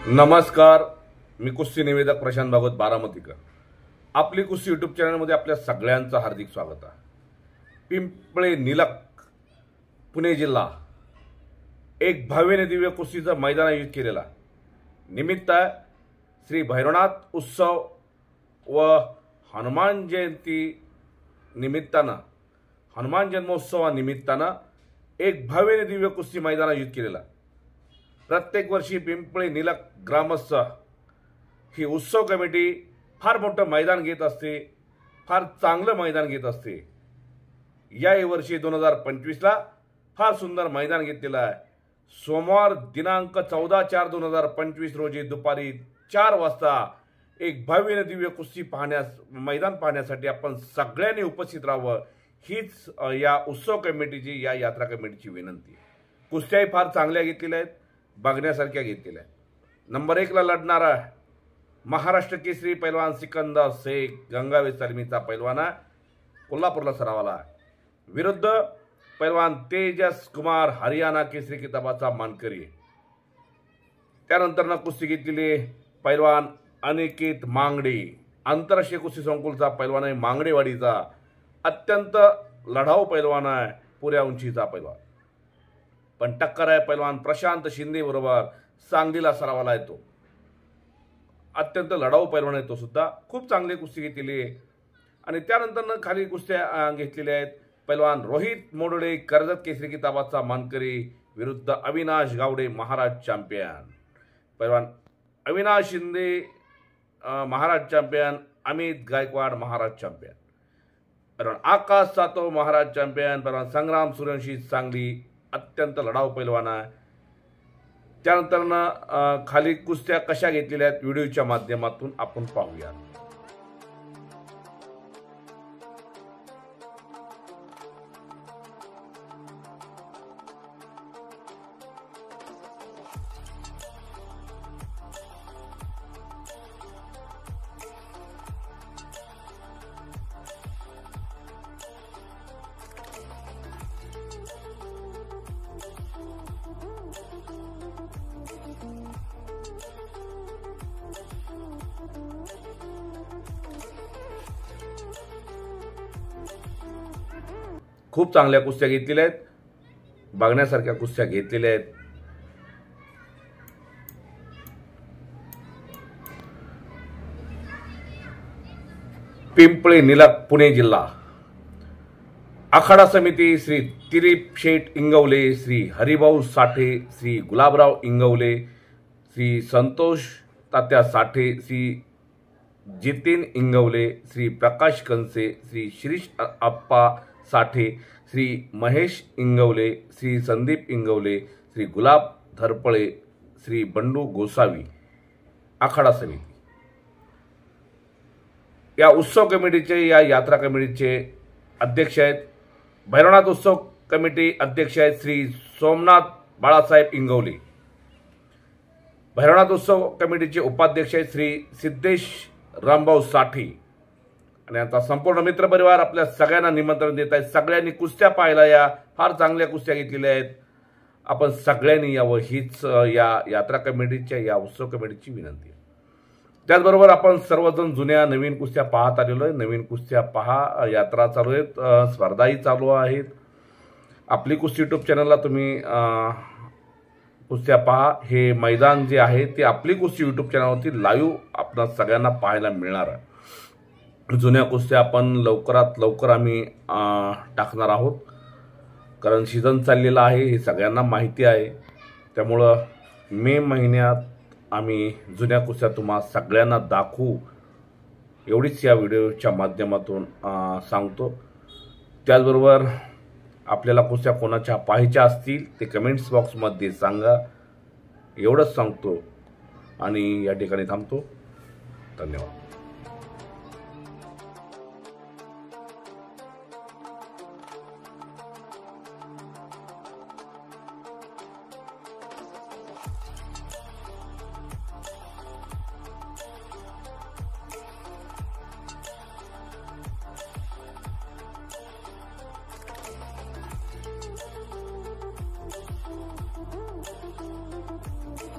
नमस्कार, मी कुस्ती निवेदक प्रशांत भागवत बारामतीकर। आपली कुस्ती यूट्यूब चॅनलमध्ये आपल्या सगळ्यांचं हार्दिक स्वागत आहे। पिंपळे निलक पुणे जिल्हा एक भव्य दिव्य कुस्तीचं मैदान आयोजित केलेला निमित्त श्री भैरवनाथ उत्सव व हनुमान जयंती निमित्तानं हनुमान जन्मोत्सवानिमित्तानं एक भव्य दिव्य कुस्ती मैदान आयोजित केलेला। प्रत्येक वर्षी पिंपळे निलक ग्रामस्थ ही उत्सव कमिटी फार मोठं मैदान घेत असते, फार चांगलं मैदान घेत असते। या वर्षी 2025 ला फार सुंदर मैदान घेतलेलं आहे। सोमवार दिनांक 14/4/2025 रोजी दुपारी 4 वाजता एक भव्य दिव्य कुस्ती मैदान पाहण्यासाठी आपण सगळ्यांनी उपस्थित राहावं हीच या उत्सव कमिटीची या यात्रा कमिटीची विनंती आहे। कुस्त्याही फार चांगल्या घेतलेल्या आहेत, बघण्यासारख्या घेतलेल्या आहेत। नंबर 1 ला लढणारा महाराष्ट्र केसरी पैलवान सिकंदर शेख गंगावे सलमीचा पैलवान आहे, कोल्हापूरला सरावाला आहे। विरुद्ध पैलवान तेजस कुमार हरियाणा केसरी किताबाचा मानकरी। त्यानंतर कुस्ती घेतलेली पैलवान अनिकेत मांगडे आंतरराष्ट्रीय कुस्ती संकुलचा पैलवान आहे, मांगडेवाडीचा अत्यंत लढाऊ पैलवान आहे, पुऱ्या उंचीचा पैलवान। पण टक्कर आहे पैलवान प्रशांत शिंदे बरोबर, सांगलीला सरावाला येतो, अत्यंत लढाऊ पैलवान आहे तो सुद्धा। खूप चांगली कुस्ती घेतलेली आहे। आणि त्यानंतर खाली कुस्त्या घेतलेल्या आहेत पैलवान रोहित मोडळे कर्जत केसरी किताबाचा मानकरी विरुद्ध अविनाश गावडे महाराज चॅम्पियन। पैलवान अविनाश शिंदे महाराज चॅम्पियन, अमित गायकवाड महाराज चॅम्पियन, पैलवान आकाश सातव महाराज चॅम्पियन, पैलवान संग्राम सूर्यवंशी सांगली अत्यंत लढाऊ पैलवान आहे। त्यानंतर खाली कुस्त्या कशा घेतलेल्या आहेत व्हिडिओच्या माध्यमातून आपण पाहूया। खूप चांगल्या कुस्त्या घेतलेल्या आहेत, बघण्यासारख्या कुस्त्या घेतलेल्या आहेत। पिंपळे निलक पुणे जिल्हा आखाडा समिती श्री दिलीप शेठ इंगवले, श्री हरिभाऊ साठे, श्री गुलाबराव इंगवले, श्री संतोष तात्या साठे, श्री जितेन इंगवले, श्री प्रकाश कंसे, श्री शिरीष आप्पा साठे, श्री महेश इंगवले, श्री संदीप इंगवले, श्री गुलाब धरपळे, श्री बंडू गोसावी आखाडा समिती या उत्सव कमिटीचे या यात्रा कमिटीचे अध्यक्ष आहेत। भैरवनाथ उत्सव कमिटी अध्यक्ष आहेत श्री सोमनाथ बाळासाहेब इंगवले। भैरवनाथ उत्सव कमिटीचे उपाध्यक्ष आहेत श्री सिद्धेश रामभाऊ साठे। आणि आता संपूर्ण मित्रपरिवार आपल्या सगळ्यांना निमंत्रण देत आहे। सगळ्यांनी कुस्त्या पाहायला या, फार चांगल्या कुस्त्या घेतलेल्या आहेत, आपण सगळ्यांनी यावं हीच या यात्रा कमिटीच्या या उत्सव कमिटीची विनंती आहे। त्याचबरोबर आपण सर्वजण जुन्या नवीन कुस्त्या पाहत आलेलो आहे, नवीन कुस्त्या पहा, यात्रा चालू आहेत, स्पर्धाही चालू आहेत। आपली कुस्ती यूट्यूब चॅनलला तुम्ही कुस्त्या पहा। हे मैदान जे आहे ते आपली कुस्ती यूट्यूब चॅनलवरती लाईव्ह आपल्या सगळ्यांना पाहायला मिळणार आहे। जुन्या कुस्त्या आपण लवकरात लवकर आम्ही टाकणार आहोत, कारण सीझन चाललेला आहे हे सगळ्यांना माहिती आहे। त्यामुळं मे महिन्यात आम्ही जुन्या कुस्त्या तुम्हा सगळ्यांना दाखवू एवढीच या व्हिडिओच्या माध्यमातून सांगतो। त्याचबरोबर आपल्याला कुस्त्या कोणाच्या पाहायच्या असतील ते कमेंट्स बॉक्समध्ये सांगा, एवढंच सांगतो आणि या ठिकाणी थांबतो। धन्यवाद।